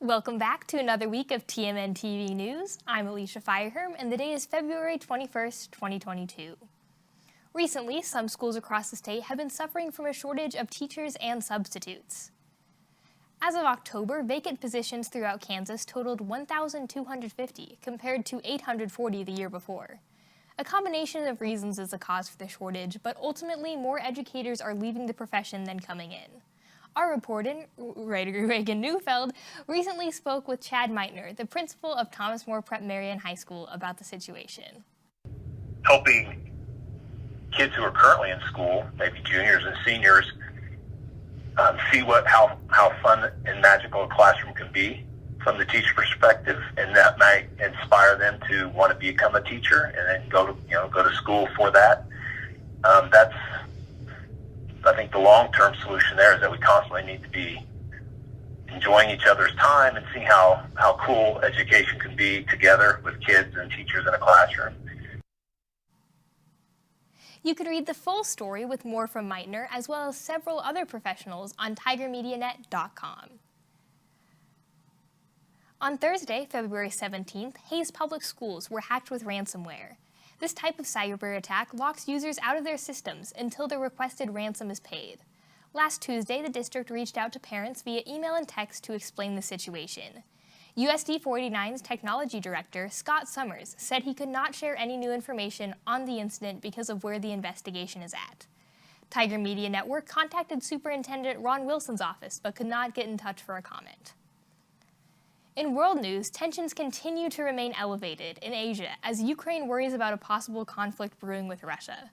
Welcome back to another week of TMNtv News. I'm Alicia Fireherm, and the day is February 21st, 2022. Recently, some schools across the state have been suffering from a shortage of teachers and substitutes. As of October, vacant positions throughout Kansas totaled 1,250, compared to 840 the year before. A combination of reasons is the cause for the shortage, but ultimately more educators are leaving the profession than coming in. Our reporter, Reagan Neufeld, recently spoke with Chad Meitner, the principal of Thomas More Prep Marian High School, about the situation. Helping kids who are currently in school, maybe juniors and seniors, see how fun and magical a classroom can be from the teacher perspective, and that might inspire them to want to become a teacher and then go to school for that. That's, I think, the long-term solution there is that we constantly need to be enjoying each other's time and seeing how cool education can be together with kids and teachers in a classroom. You can read the full story with more from Meitner, as well as several other professionals, on tigermedianet.com. On Thursday, February 17th, Hayes Public Schools were hacked with ransomware. This type of cyber attack locks users out of their systems until the requested ransom is paid. Last Tuesday, the district reached out to parents via email and text to explain the situation. USD 49's technology director, Scott Summers, said he could not share any new information on the incident because of where the investigation is at. Tiger Media Network contacted Superintendent Ron Wilson's office but could not get in touch for a comment. In world news, tensions continue to remain elevated in Asia as Ukraine worries about a possible conflict brewing with Russia.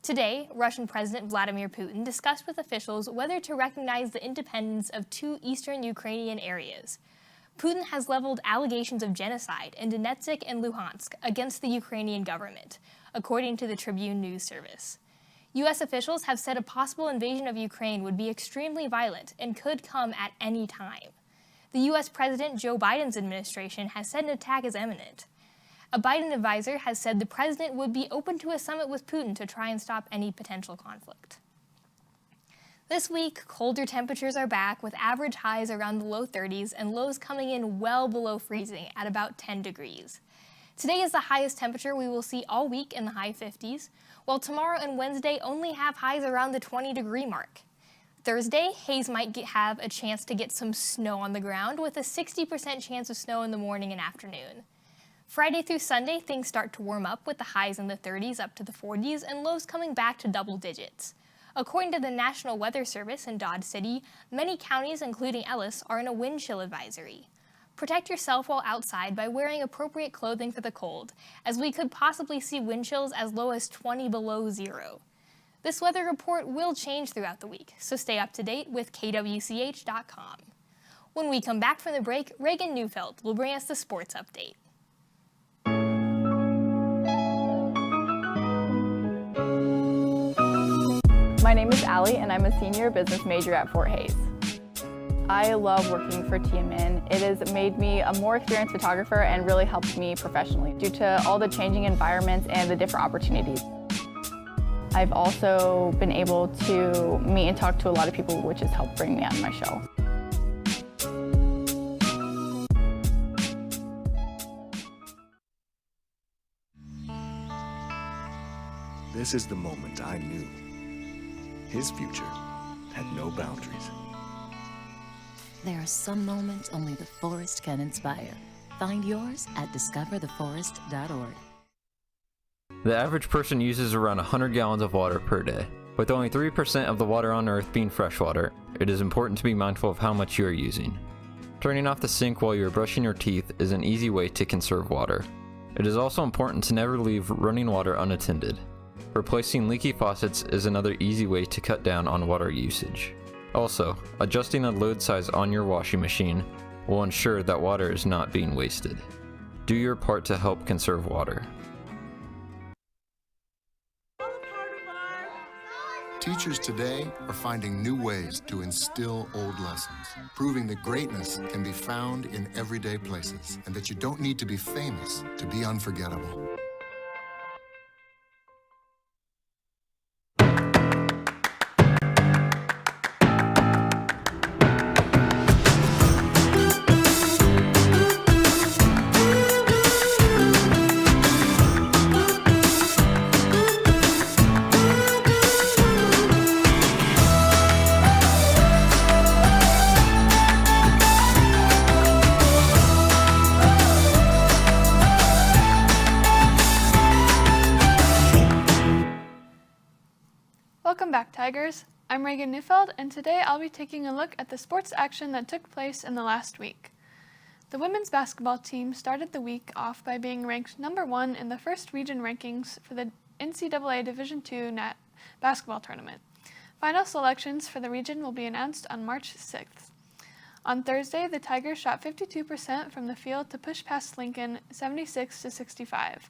Today, Russian President Vladimir Putin discussed with officials whether to recognize the independence of two eastern Ukrainian areas. Putin has leveled allegations of genocide in Donetsk and Luhansk against the Ukrainian government, according to the Tribune news service. U.S. officials have said a possible invasion of Ukraine would be extremely violent and could come at any time. The U.S. President Joe Biden's administration has said an attack is imminent. A Biden advisor has said the president would be open to a summit with Putin to try and stop any potential conflict. This week, colder temperatures are back, with average highs around the low 30s and lows coming in well below freezing at about 10 degrees. Today is the highest temperature we will see all week in the high 50s, while tomorrow and Wednesday only have highs around the 20-degree mark. Thursday, Hayes might have a chance to get some snow on the ground, with a 60% chance of snow in the morning and afternoon. Friday through Sunday, things start to warm up, with the highs in the 30s up to the 40s and lows coming back to double digits. According to the National Weather Service in Dodge City, many counties, including Ellis, are in a wind chill advisory. Protect yourself while outside by wearing appropriate clothing for the cold, as we could possibly see wind chills as low as 20 below zero. This weather report will change throughout the week, so stay up to date with kwch.com. When we come back from the break, Reagan Neufeld will bring us the sports update. My name is Allie, and I'm a senior business major at Fort Hays. I love working for TMN. It has made me a more experienced photographer and really helped me professionally due to all the changing environments and the different opportunities. I've also been able to meet and talk to a lot of people, which has helped bring me on my show. This is the moment I knew his future had no boundaries. There are some moments only the forest can inspire. Find yours at discovertheforest.org. The average person uses around 100 gallons of water per day. With only 3% of the water on Earth being freshwater, it is important to be mindful of how much you are using. Turning off the sink while you are brushing your teeth is an easy way to conserve water. It is also important to never leave running water unattended. Replacing leaky faucets is another easy way to cut down on water usage. Also, adjusting the load size on your washing machine will ensure that water is not being wasted. Do your part to help conserve water. Teachers today are finding new ways to instill old lessons, proving that greatness can be found in everyday places and that you don't need to be famous to be unforgettable. Tigers. I'm Reagan Neufeld, and today I'll be taking a look at the sports action that took place in the last week. The women's basketball team started the week off by being ranked number 1 in the first region rankings for the NCAA Division II basketball tournament. Final selections for the region will be announced on March 6th. On Thursday, the Tigers shot 52% from the field to push past Lincoln 76-65.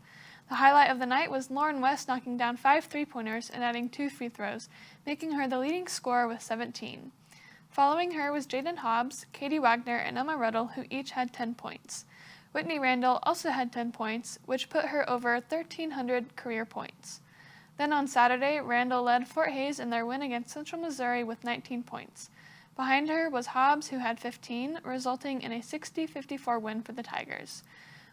The highlight of the night was Lauren West knocking down 5 3-pointers and adding 2 free throws, making her the leading scorer with 17. Following her was Jaden Hobbs, Katie Wagner, and Emma Ruddle, who each had 10 points. Whitney Randall also had 10 points, which put her over 1,300 career points. Then on Saturday, Randall led Fort Hays in their win against Central Missouri with 19 points. Behind her was Hobbs, who had 15, resulting in a 60-54 win for the Tigers.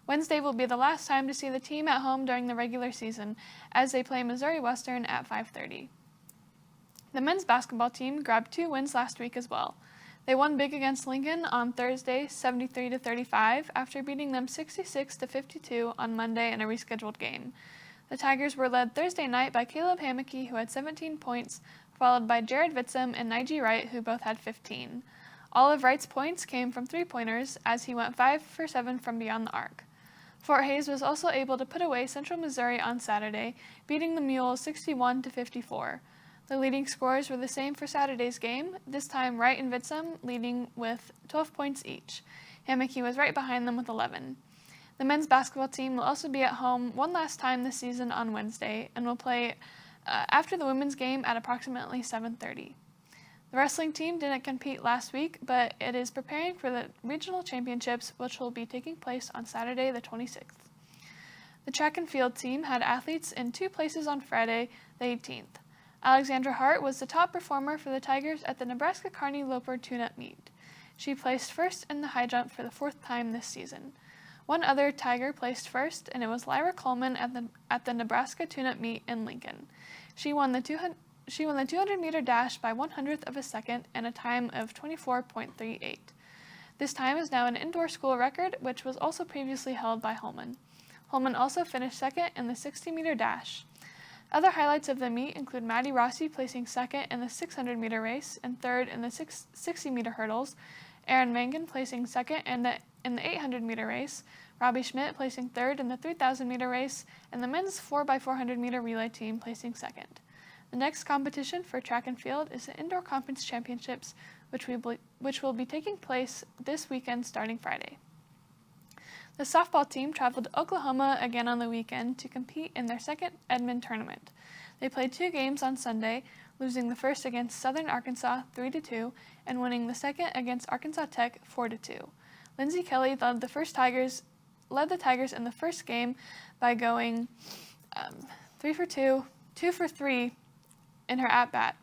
Wednesday will be the last time to see the team at home during the regular season, as they play Missouri Western at 5:30. The men's basketball team grabbed 2 wins last week as well. They won big against Lincoln on Thursday, 73-35, after beating them 66-52 on Monday in a rescheduled game. The Tigers were led Thursday night by Caleb Hammocky, who had 17 points, followed by Jared Vitzum and Nige Wright, who both had 15. All of Wright's points came from 3-pointers, as he went 5 for 7 from beyond the arc. Fort Hays was also able to put away Central Missouri on Saturday, beating the Mules 61-54. The leading scorers were the same for Saturday's game, this time Wright and Vitzum leading with 12 points each. Hammocky was right behind them with 11. The men's basketball team will also be at home one last time this season on Wednesday and will play after the women's game at approximately 7:30. The wrestling team didn't compete last week, but it is preparing for the regional championships, which will be taking place on Saturday the 26th. The track and field team had athletes in 2 places on Friday the 18th. Alexandra Hart was the top performer for the Tigers at the Nebraska Kearney Loper tune-up meet. She placed first in the high jump for the 4th time this season. One other Tiger placed first, and it was Lyra Coleman at the Nebraska tune-up meet in Lincoln. She won the 200-meter dash by 1/100th of a second and a time of 24.38. This time is now an indoor school record, which was also previously held by Holman. Holman also finished second in the 60-meter dash. Other highlights of the meet include Maddie Rossi placing second in the 600-meter race and third in the 60-meter hurdles, Erin Mangan placing second in the 800-meter race, Robbie Schmidt placing third in the 3,000-meter race, and the men's 4x400-meter relay team placing second. The next competition for track and field is the Indoor Conference Championships, which will be taking place this weekend starting Friday. The softball team traveled to Oklahoma again on the weekend to compete in their second Edmond tournament. They played 2 games on Sunday, losing the first against Southern Arkansas 3-2 and winning the second against Arkansas Tech 4-2. Lindsey Kelly led the Tigers in the first game by going 3 for 2, 2 for 3 in her at-bat.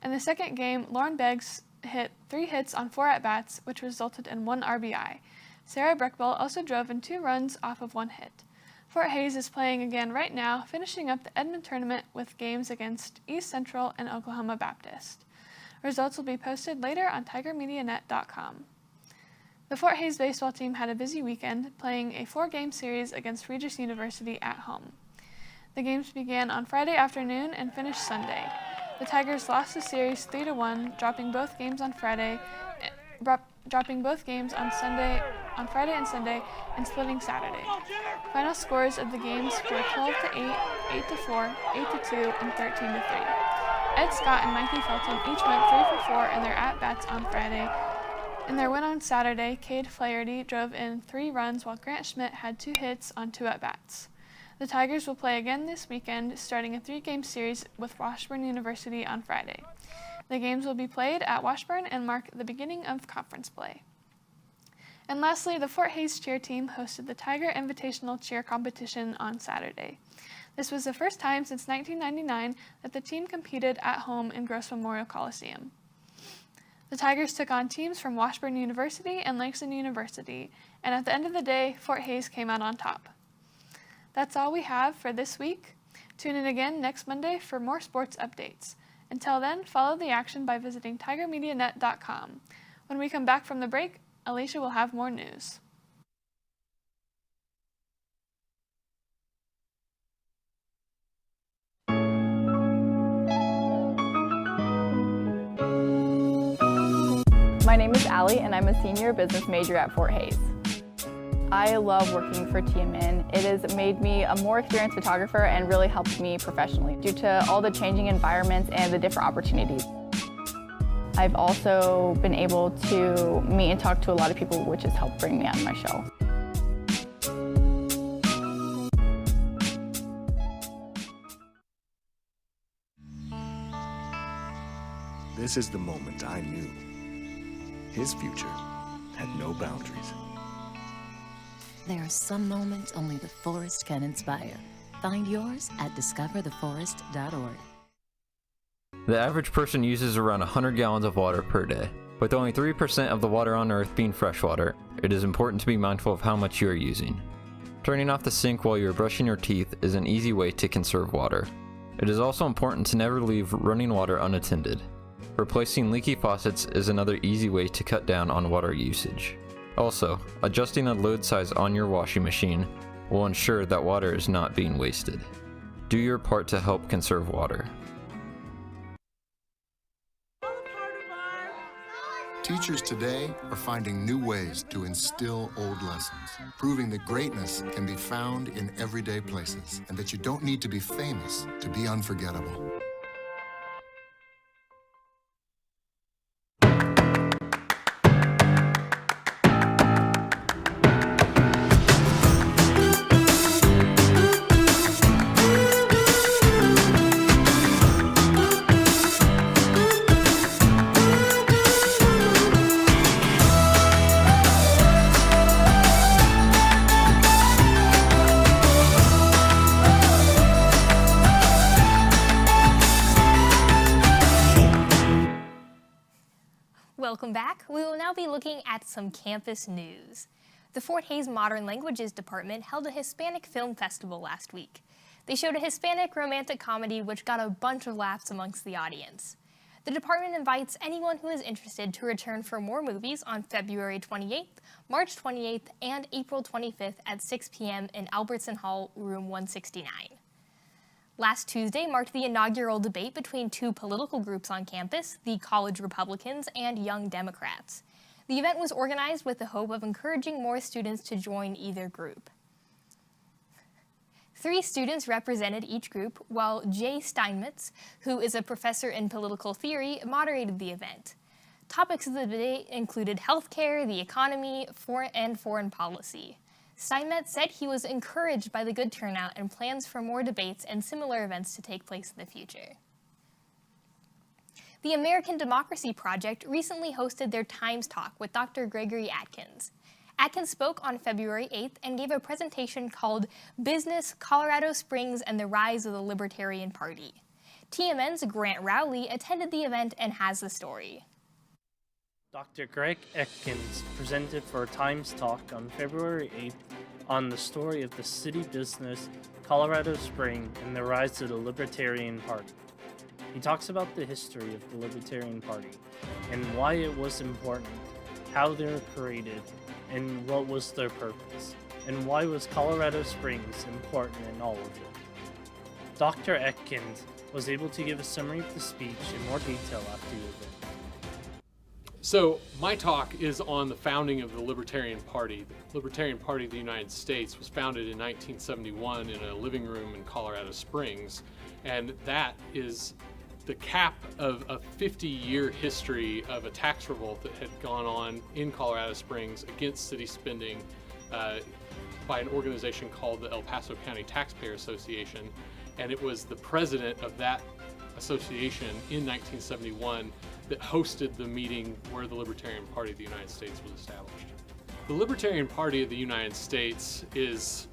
In the second game, Lauren Beggs hit 3 hits on 4 at-bats, which resulted in 1 RBI. Sarah Breckbell also drove in 2 runs off of 1 hit. Fort Hays is playing again right now, finishing up the Edmond tournament with games against East Central and Oklahoma Baptist. Results will be posted later on TigerMediaNet.com. The Fort Hays baseball team had a busy weekend, playing a 4-game series against Regis University at home. The games began on Friday afternoon and finished Sunday. The Tigers lost the series 3-1, dropping both games on Friday and Sunday, and splitting Saturday. Final scores of the games were 12-8, 8-4, 8-2, and 13-3. Ed Scott and Mikey Felton each went 3 for 4 in their at-bats on Friday. In their win on Saturday, Cade Flaherty drove in 3 runs, while Grant Schmidt had 2 hits on 2 at-bats. The Tigers will play again this weekend, starting a 3-game series with Washburn University on Friday. The games will be played at Washburn and mark the beginning of conference play. And lastly, the Fort Hays cheer team hosted the Tiger Invitational cheer competition on Saturday. This was the first time since 1999 that the team competed at home in Gross Memorial Coliseum. The Tigers took on teams from Washburn University and Langston University, and at the end of the day, Fort Hays came out on top. That's all we have for this week. Tune in again next Monday for more sports updates. Until then, follow the action by visiting TigerMediaNet.com. When we come back from the break, Alicia will have more news. name is Allie and I'm a senior business major at Fort Hays. I love working for TMN. It has made me a more experienced photographer and really helped me professionally due to all the changing environments and the different opportunities. I've also been able to meet and talk to a lot of people, which has helped bring me out of my shell. This is the moment I knew. His future had no boundaries. There are some moments only the forest can inspire. Find yours at discovertheforest.org. The average person uses around 100 gallons of water per day. With only 3% of the water on Earth being freshwater, it is important to be mindful of how much you are using. Turning off the sink while you are brushing your teeth is an easy way to conserve water. It is also important to never leave running water unattended. Replacing leaky faucets is another easy way to cut down on water usage. Also, adjusting the load size on your washing machine will ensure that water is not being wasted. Do your part to help conserve water. Teachers today are finding new ways to instill old lessons, proving that greatness can be found in everyday places and that you don't need to be famous to be unforgettable. Welcome back. We will now be looking at some campus news. The Fort Hays Modern Languages Department held a Hispanic Film Festival last week. They showed a Hispanic romantic comedy which got a bunch of laughs amongst the audience. The department invites anyone who is interested to return for more movies on February 28th, March 28th, and April 25th at 6 p.m. in Albertson Hall, room 169. Last Tuesday marked the inaugural debate between two political groups on campus, the College Republicans and Young Democrats. The event was organized with the hope of encouraging more students to join either group. 3 students represented each group, while Jay Steinmetz, who is a professor in political theory, moderated the event. Topics of the debate included healthcare, the economy, and foreign policy. Steinmetz said he was encouraged by the good turnout and plans for more debates and similar events to take place in the future. The American Democracy Project recently hosted their Times Talk with Dr. Gregory Atkins. Atkins spoke on February 8th and gave a presentation called Business, Colorado Springs, and the Rise of the Libertarian Party. TMN's Grant Rowley attended the event and has the story. Dr. Greg Atkins presented for a Times Talk on February 8th on the story of the city business, Colorado Springs, and the rise of the Libertarian Party. He talks about the history of the Libertarian Party and why it was important, how they were created, and what was their purpose, and why was Colorado Springs important in all of it. Dr. Atkins was able to give a summary of the speech in more detail after the event. So my talk is on the founding of the Libertarian Party. The Libertarian Party of the United States was founded in 1971 in a living room in Colorado Springs, and that is the cap of a 50-year history of a tax revolt that had gone on in Colorado Springs against city spending by an organization called the El Paso County Taxpayer Association. And it was the president of that association in 1971 that hosted the meeting where the Libertarian Party of the United States was established. The Libertarian Party of the United States is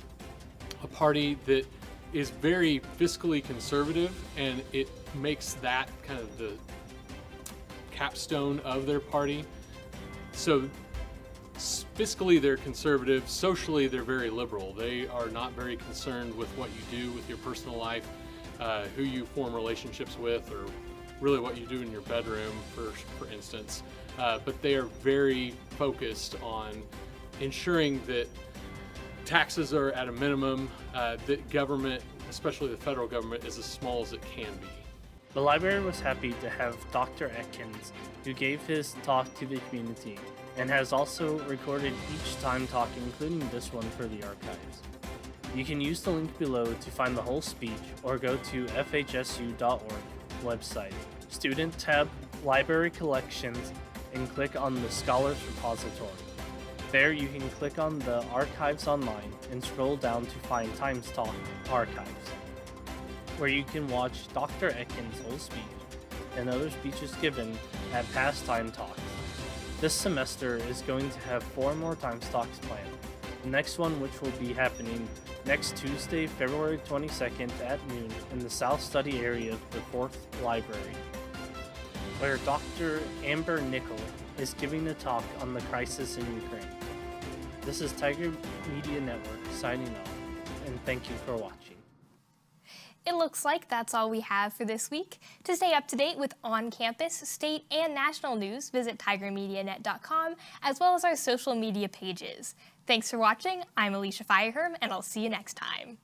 a party that is very fiscally conservative, and it makes that kind of the capstone of their party. So fiscally they're conservative, socially they're very liberal. They are not very concerned with what you do with your personal life, who you form relationships with, or really what you do in your bedroom, for instance. But they are very focused on ensuring that taxes are at a minimum, that government, especially the federal government, is as small as it can be. The library was happy to have Dr. Atkins, who gave his talk to the community, and has also recorded each time talk, including this one, for the archives. You can use the link below to find the whole speech, or go to fhsu.org website, Student tab, Library Collections, and click on the Scholars Repository. There you can click on the Archives Online and scroll down to find Times Talk Archives, where you can watch Dr. Atkins' whole speech and other speeches given at past Time Talks. This semester is going to have 4 more Times Talks planned. The next one, which will be happening next Tuesday, February 22nd at noon in the South Study area of the 4th Library, where Dr. Amber Nickel is giving a talk on the crisis in Ukraine. This is Tiger Media Network signing off, and thank you for watching. It looks like that's all we have for this week. To stay up to date with on-campus, state, and national news, visit tigermedianet.com, as well as our social media pages. Thanks for watching. I'm Alicia Fireherm, and I'll see you next time.